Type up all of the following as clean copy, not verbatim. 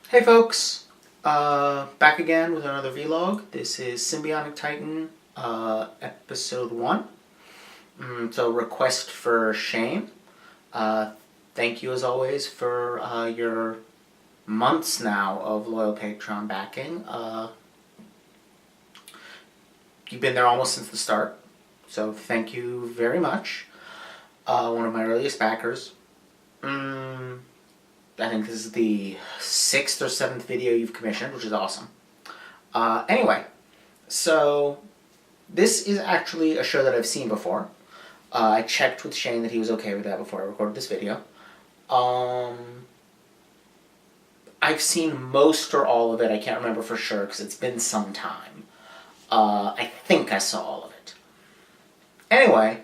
Hey folks, back again with another vlog. This is Sym-Bionic Titan, episode 1. So request for Shane. Thank you as always for your months now of loyal Patreon backing. You've been there almost since the start, so thank you very much. One of my earliest backers. I think this is the 6th or 7th video you've commissioned, which is awesome. Anyway, so this is actually a show that I've seen before. I checked with Shane that he was okay with that before I recorded this video. I've seen most or all of it. I can't remember for sure because it's been some time. I think I saw all of it. Anyway,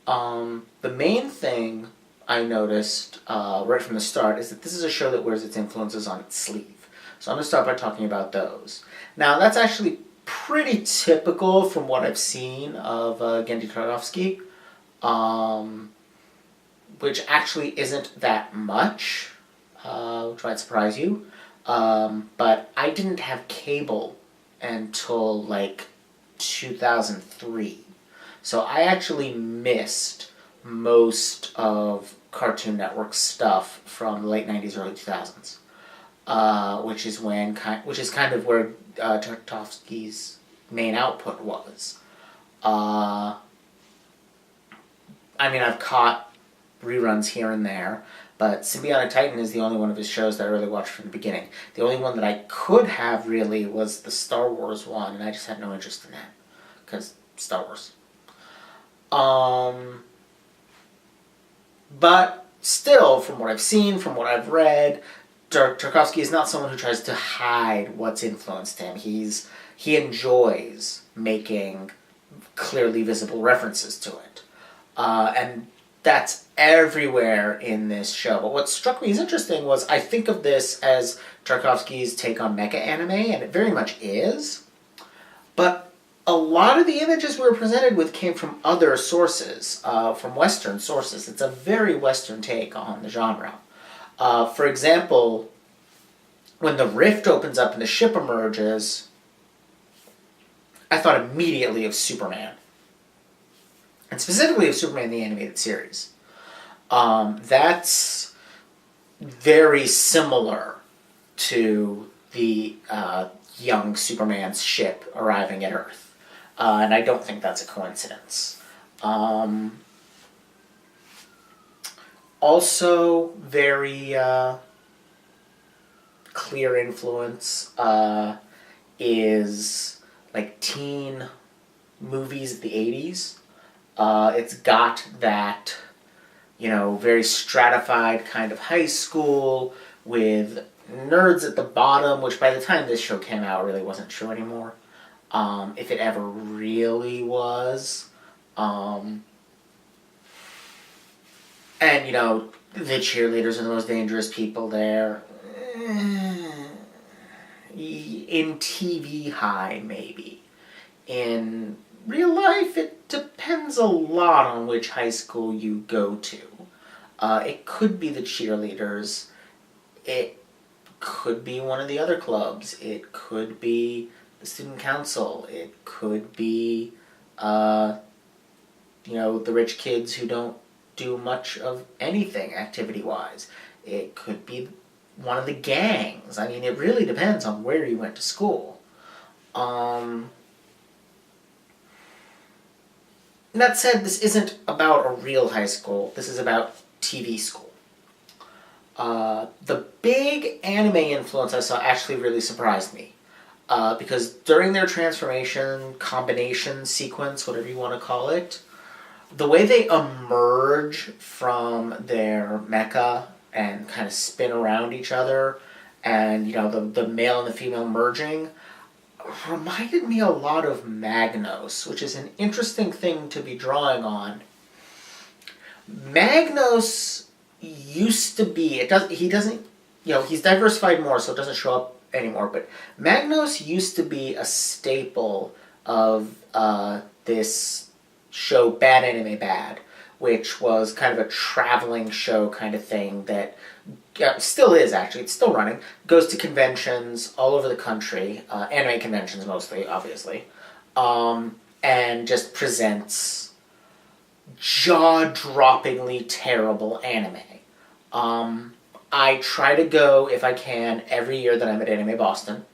the main thing I noticed right from the start is that this is a show that wears its influences on its sleeve. So I'm going to start by talking about those. Now, that's actually pretty typical from what I've seen of Genndy Tartakovsky, which actually isn't that much, which might surprise you. But I didn't have cable until like 2003. So I actually missed most of Cartoon Network stuff from the late 90s, early 2000s, which is kind of where Tartakovsky's main output was. I mean, I've caught reruns here and there, but Sym-Bionic Titan is the only one of his shows that I really watched from the beginning. The only one that I could have really was the Star Wars one, and I just had no interest in that, because Star Wars. But still, from what I've seen, from what I've read, Tartakovsky is not someone who tries to hide what's influenced him. He enjoys making clearly visible references to it. And that's everywhere in this show. But what struck me as interesting was I think of this as Tartakovsky's take on mecha anime, and it very much is. But a lot of the images we were presented with came from other sources, from Western sources. It's a very Western take on the genre. For example, when the rift opens up and the ship emerges, I thought immediately of Superman. And specifically of Superman the Animated Series. That's very similar to the young Superman's ship arriving at Earth. And I don't think that's a coincidence. Also, very clear influence is like teen movies of the 80s. It's got that, very stratified kind of high school with nerds at the bottom, which by the time this show came out really wasn't true anymore. If it ever really was. And, the cheerleaders are the most dangerous people there. In TV high, maybe. In real life, it depends a lot on which high school you go to. It could be the cheerleaders. It could be one of the other clubs. It could be the student council. It could be, the rich kids who don't do much of anything activity-wise. It could be one of the gangs. I mean, it really depends on where you went to school. That said, this isn't about a real high school. This is about TV school. The big anime influence I saw actually really surprised me. Because during their transformation, combination sequence, whatever you want to call it, the way they emerge from their mecha and kind of spin around each other, and, the male and the female merging, reminded me a lot of Magnus, which is an interesting thing to be drawing on. Magnus used to be, he's diversified more, so it doesn't show up anymore, but Magnus used to be a staple of this show Bad Anime Bad, which was kind of a traveling show kind of thing that yeah, still is actually, it's still running, goes to conventions all over the country, anime conventions mostly, obviously, and just presents jaw-droppingly terrible anime. I try to go, if I can, every year that I'm at Anime Boston,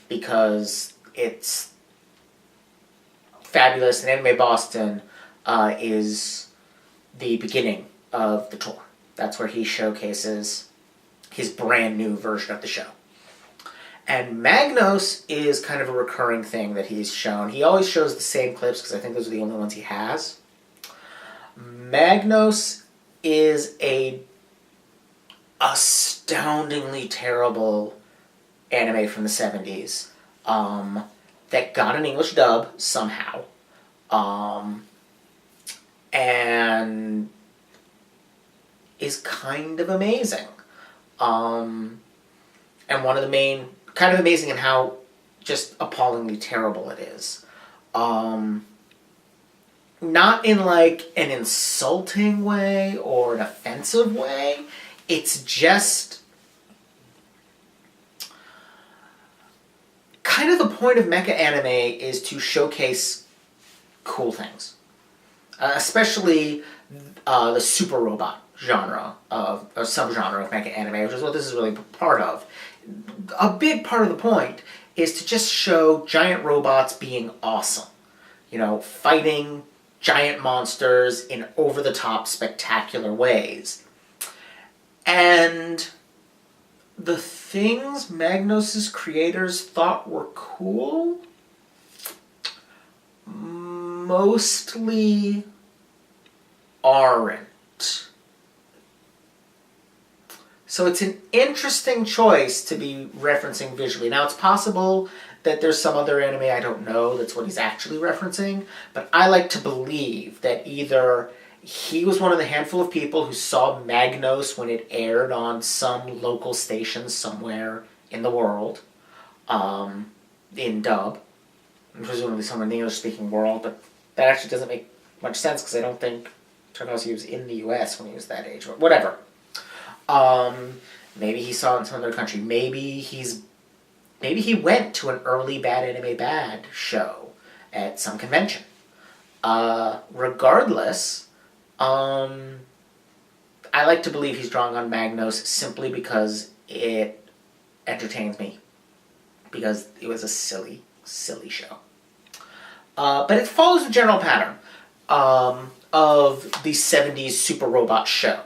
because it's fabulous, and Anime Boston is the beginning of the tour. That's where he showcases his brand new version of the show. And Magnus is kind of a recurring thing that he's shown. He always shows the same clips because I think those are the only ones he has. Magnus is a astoundingly terrible anime from the 70s that got an English dub somehow. And is kind of amazing. And one of the main, kind of amazing in how just appallingly terrible it is. Not in like an insulting way or an offensive way. It's just kind of the point of mecha anime is to showcase cool things. Especially the super robot genre of, or subgenre of mecha anime, which is what this is really part of. A big part of the point is to just show giant robots being awesome. You know, fighting giant monsters in over-the-top spectacular ways. And the things Magnus's creators thought were cool mostly aren't. So it's an interesting choice to be referencing visually. Now, it's possible that there's some other anime I don't know that's what he's actually referencing, but I like to believe that either he was one of the handful of people who saw Magnus when it aired on some local station somewhere in the world, in dub, and presumably somewhere in the English-speaking world, but that actually doesn't make much sense because I don't think Tarkovsky was in the US when he was that age, or whatever. Maybe he saw it in some other country. Maybe he went to an early Bad Anime Bad show at some convention. Regardless, I like to believe he's drawing on Magnus simply because it entertains me. Because it was a silly, silly show. But it follows the general pattern of the 70s super robot show.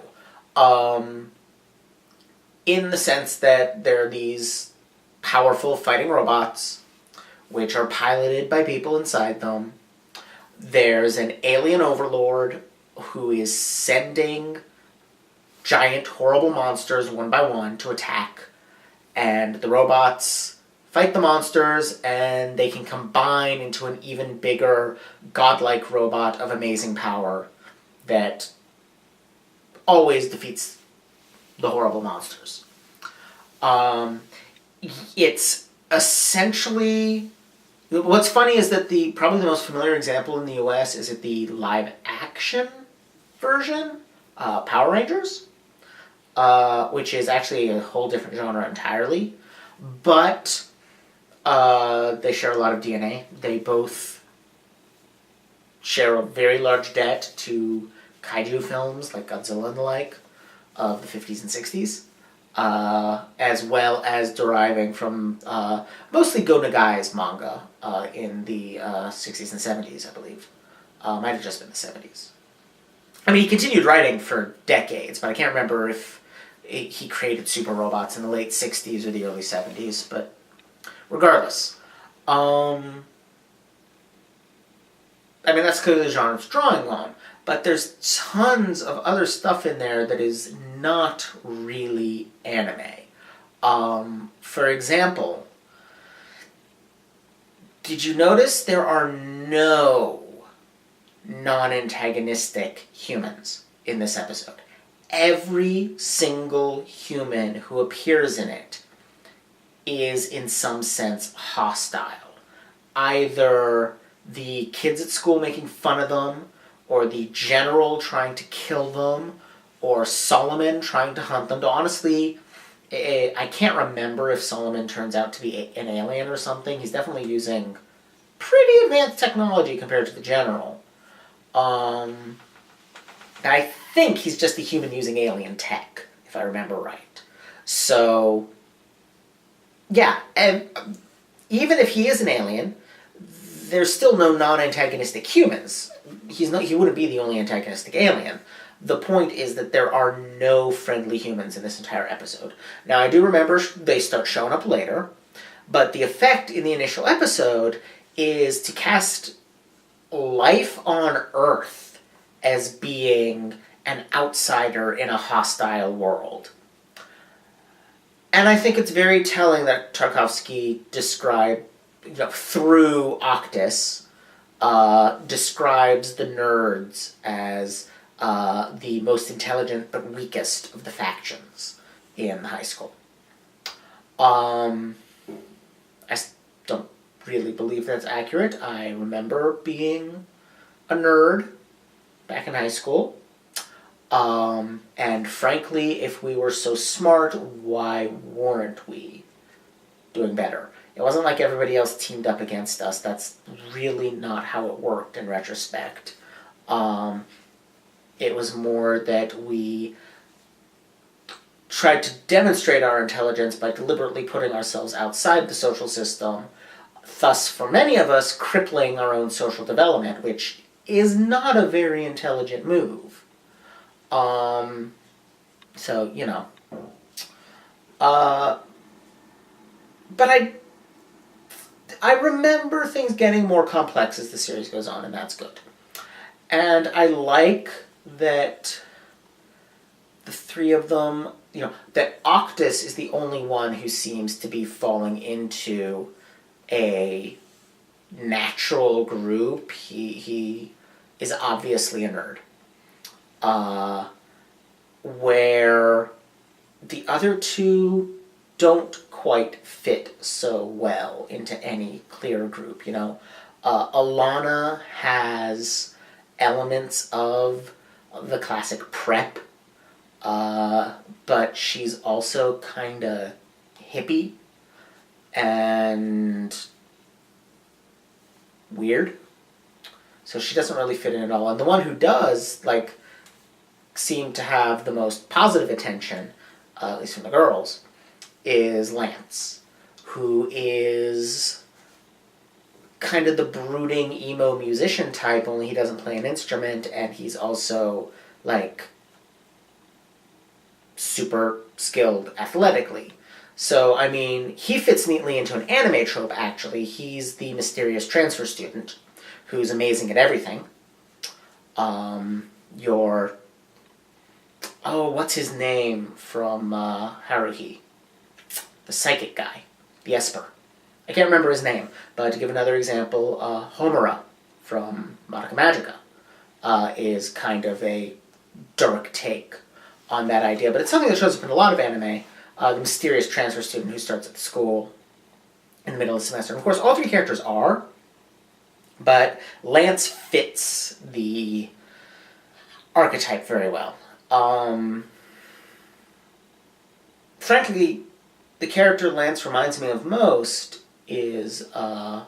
In the sense that there are these powerful fighting robots, which are piloted by people inside them. There's an alien overlord who is sending giant, horrible monsters one by one to attack. And the robots fight the monsters, and they can combine into an even bigger, godlike robot of amazing power that always defeats the horrible monsters. It's essentially... What's funny is that probably the most familiar example in the US is at the live-action version, Power Rangers, which is actually a whole different genre entirely. But they share a lot of DNA. They both share a very large debt to kaiju films like Godzilla and the like of the 50s and 60s, as well as deriving from mostly Go Nagai's manga in the 60s and 70s, I believe. Might have just been the 70s. I mean, he continued writing for decades, but I can't remember if he created super robots in the late 60s or the early 70s, but regardless. I mean, that's clearly the genre it's drawing on. But there's tons of other stuff in there that is not really anime. For example, did you notice there are no non-antagonistic humans in this episode? Every single human who appears in it is in some sense hostile. Either the kids at school making fun of them, or the general trying to kill them, or Solomon trying to hunt them. Though honestly, I can't remember if Solomon turns out to be an alien or something. He's definitely using pretty advanced technology compared to the general. I think he's just a human using alien tech, if I remember right. So, yeah, and even if he is an alien, there's still no non-antagonistic humans. He wouldn't be the only antagonistic alien. The point is that there are no friendly humans in this entire episode. Now, I do remember they start showing up later, but the effect in the initial episode is to cast life on Earth as being an outsider in a hostile world. And I think it's very telling that Tarkovsky described, through Octus, describes the nerds as the most intelligent but weakest of the factions in high school. I don't really believe that's accurate. I remember being a nerd back in high school. And frankly, if we were so smart, why weren't we doing better? It wasn't like everybody else teamed up against us. That's really not how it worked in retrospect. It was more that we tried to demonstrate our intelligence by deliberately putting ourselves outside the social system, thus, for many of us, crippling our own social development, which is not a very intelligent move. So, but I remember things getting more complex as the series goes on, and that's good. And I like that the three of them, that Octus is the only one who seems to be falling into a natural group. He is obviously a nerd. Where the other two don't quite fit so well into any clear group, Alana has elements of the classic prep, but she's also kind of hippie and weird. So she doesn't really fit in at all. And the one who does, seem to have the most positive attention, at least from the girls, is Lance, who is kind of the brooding emo musician type, only he doesn't play an instrument, and he's also, super skilled athletically. So, he fits neatly into an anime trope, actually. He's the mysterious transfer student who's amazing at everything. What's his name from Haruhi? The psychic guy. The Esper. I can't remember his name, but to give another example, Homura from Madoka Magica is kind of a dark take on that idea, but it's something that shows up in a lot of anime. The mysterious transfer student who starts at the school in the middle of the semester. And of course, all three characters are, but Lance fits the archetype very well. Frankly, the character Lance reminds me of most is, the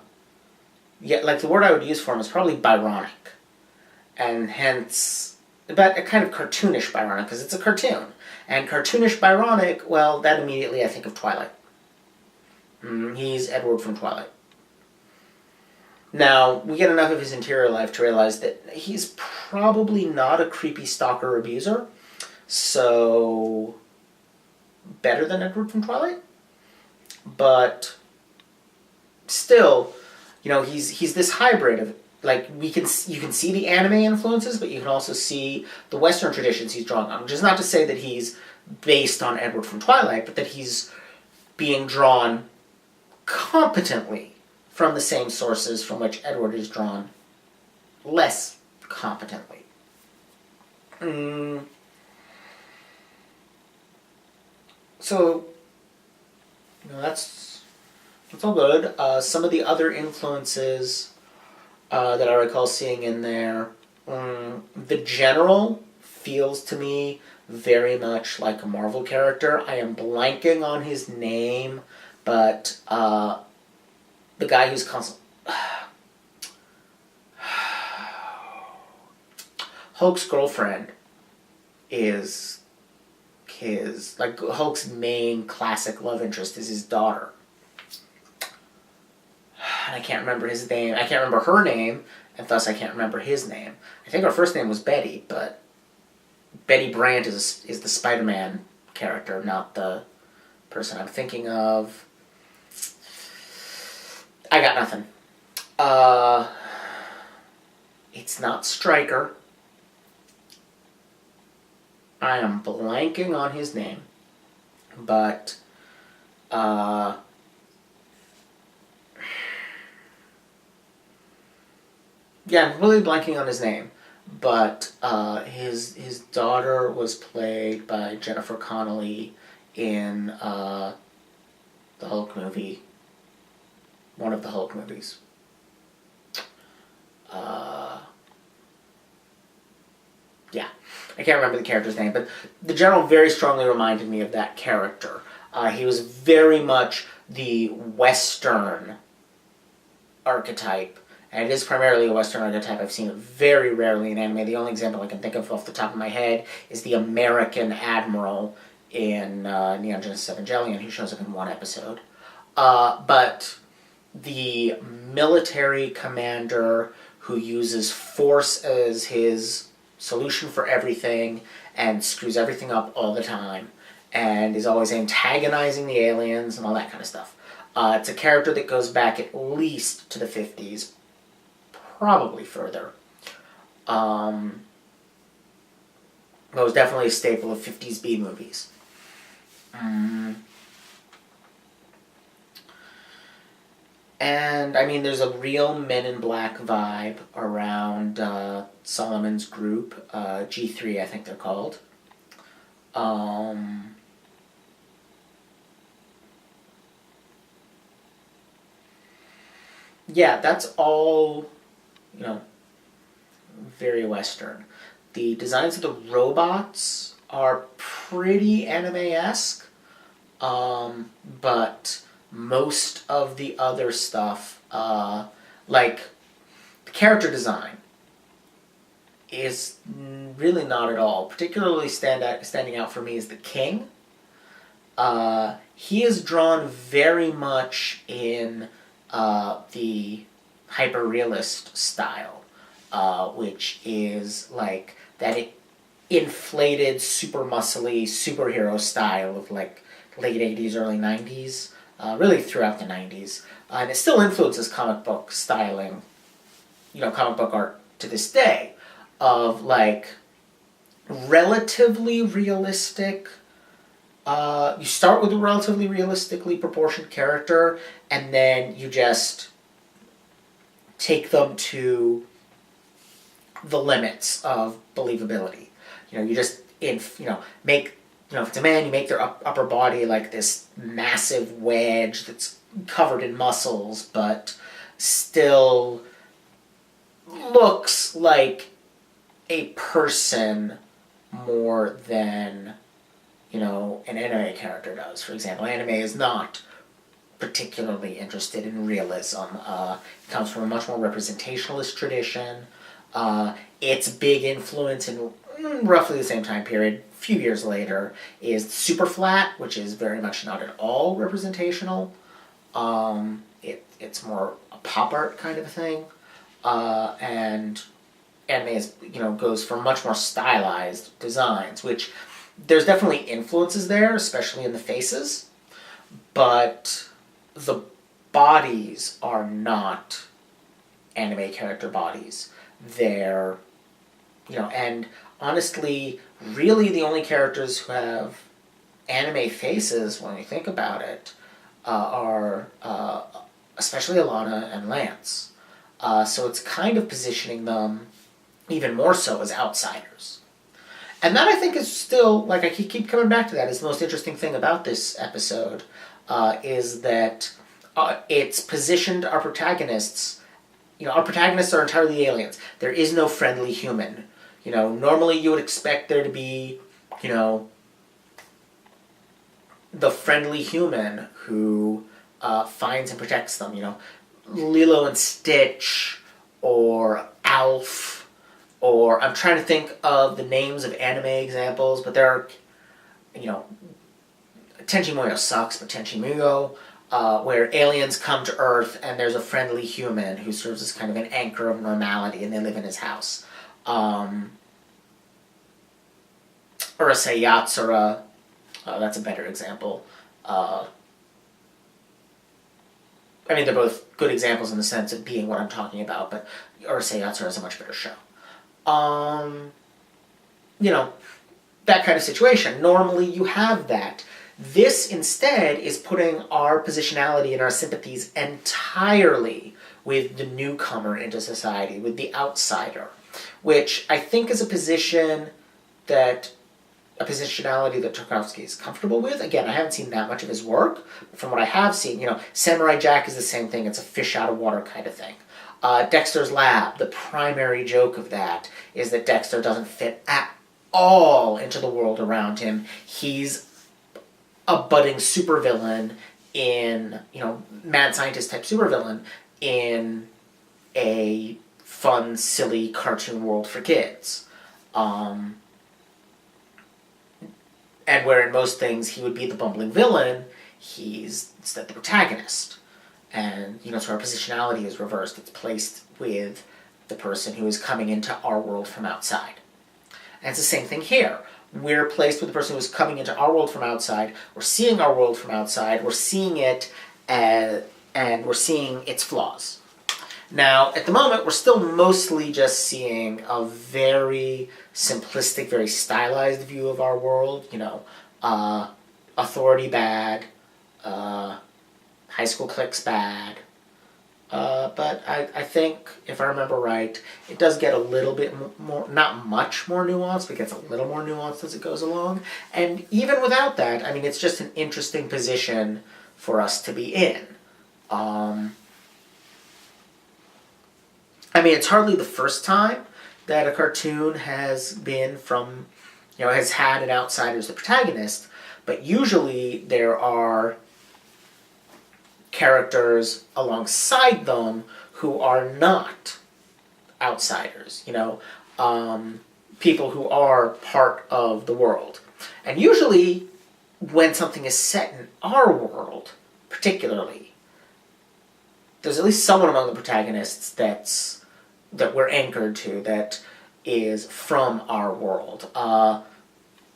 word I would use for him is probably Byronic. And hence, but a kind of cartoonish Byronic, because it's a cartoon. And cartoonish Byronic, well, that immediately I think of Twilight. He's Edward from Twilight. Now, we get enough of his interior life to realize that he's probably not a creepy stalker abuser, so better than Edward from Twilight. But still, he's this hybrid of, you can see the anime influences, but you can also see the Western traditions he's drawing on, which is not to say that he's based on Edward from Twilight, but that he's being drawn competently from the same sources from which Edward is drawn less competently. So, that's all good. Some of the other influences that I recall seeing in there, the general feels to me very much like a Marvel character. I am blanking on his name, but the guy who's constantly... Hulk's girlfriend is his... Like, Hulk's main classic love interest is his daughter. And I can't remember his name. I can't remember her name, and thus I can't remember his name. I think her first name was Betty, but Betty Brant is the Spider-Man character, not the person I'm thinking of. I got nothing. It's not Stryker. I am blanking on his name, but yeah, I'm really blanking on his name, but his daughter was played by Jennifer Connelly in the Hulk movie, one of the Hulk movies. Yeah, I can't remember the character's name, but the general very strongly reminded me of that character. He was very much the Western archetype, and it is primarily a Western archetype. I've seen it very rarely in anime. The only example I can think of off the top of my head is the American Admiral in Neon Genesis Evangelion, who shows up in one episode. But the military commander who uses force as his solution for everything and screws everything up all the time and is always antagonizing the aliens and all that kind of stuff. It's a character that goes back at least to the 50s, probably further. But it was definitely a staple of 50s B movies. And, I mean, there's a real Men in Black vibe around Solomon's group, G3, I think they're called. Yeah, that's all, you know, very Western. The designs of the robots are pretty anime-esque, but most of the other stuff, like the character design, is really not at all. Particularly standing out for me is the king. He is drawn very much in the hyper-realist style, which is like that inflated, super muscly superhero style of like late 80s, early 90s. Really throughout the 90s. And it still influences comic book styling, comic book art to this day, of like relatively realistic. You start with a relatively realistically proportioned character, and then you just take them to the limits of believability. You just make. If it's a man, you make their upper body like this massive wedge that's covered in muscles, but still looks like a person more than, an anime character does. For example, anime is not particularly interested in realism. It comes from a much more representationalist tradition. Its big influence in roughly the same time period, a few years later, is Superflat, which is very much not at all representational. It's more a pop art kind of a thing. And anime is, goes for much more stylized designs, which there's definitely influences there, especially in the faces, but the bodies are not anime character bodies. They're, and honestly, really the only characters who have anime faces, when you think about it, are especially Alana and Lance. So it's kind of positioning them even more so as outsiders. And that, I think, is still, like I keep coming back to that, is the most interesting thing about this episode, is that it's positioned our protagonists. Our protagonists are entirely aliens. There is no friendly human. Normally you would expect there to be you know, the friendly human who finds and protects them, you know, Lilo and Stitch, or Alf, or I'm trying to think of the names of anime examples, but there are, you know, Tenchi Muyo sucks, but Tenchi Muyo, where aliens come to Earth and there's a friendly human who serves as kind of an anchor of normality and they live in his house. Urusei Yatsura, that's a better example. I mean, they're both good examples in the sense of being what I'm talking about, but Urusei Yatsura is a much better show. You know, that kind of situation. Normally you have that. This, instead, is putting our positionality and our sympathies entirely with the newcomer into society, with the outsider, which I think is a positionality that Tarkovsky is comfortable with. Again, I haven't seen that much of his work, but from what I have seen, you know, Samurai Jack is the same thing. It's a fish out of water kind of thing. Dexter's Lab, the primary joke of that is that Dexter doesn't fit at all into the world around him. He's a budding supervillain in, you know, mad scientist type supervillain in a fun, silly cartoon world for kids. And where in most things he would be the bumbling villain, he's instead the protagonist. And, you know, so our positionality is reversed. It's placed with the person who is coming into our world from outside. And it's the same thing here. We're placed with the person who is coming into our world from outside. We're seeing our world from outside. We're seeing it, and we're seeing its flaws. Now, at the moment, we're still mostly just seeing a very simplistic, very stylized view of our world. You know, authority bad, high school cliques bad. But I think, if I remember right, it does get a little bit more, not much more nuanced, but it gets a little more nuanced as it goes along. And even without that, I mean, it's just an interesting position for us to be in. I mean, it's hardly the first time that a cartoon has been from, you know, has had an outsider as the protagonist, but usually there are characters alongside them who are not outsiders, you know, people who are part of the world. And usually, when something is set in our world, particularly, there's at least someone among the protagonists that we're anchored to, that is from our world.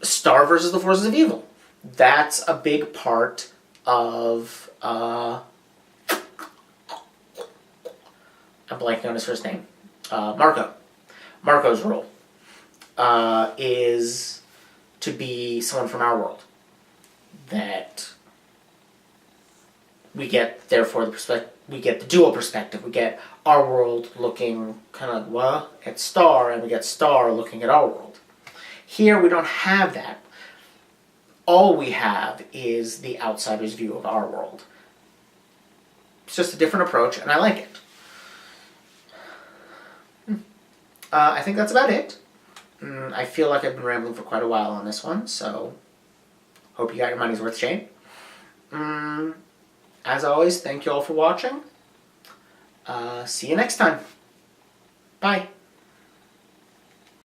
Star versus the forces of evil. That's a big part of, I'm blanking on his first name. Marco. Marco's role is to be someone from our world. That we get, therefore, we get the dual perspective. We get our world looking kind of, well, at Star, and we get Star looking at our world. Here, we don't have that. All we have is the outsider's view of our world. It's just a different approach, and I like it. I think that's about it. I feel like I've been rambling for quite a while on this one, so hope you got your money's worth, Shane. As always, thank you all for watching. See you next time. Bye.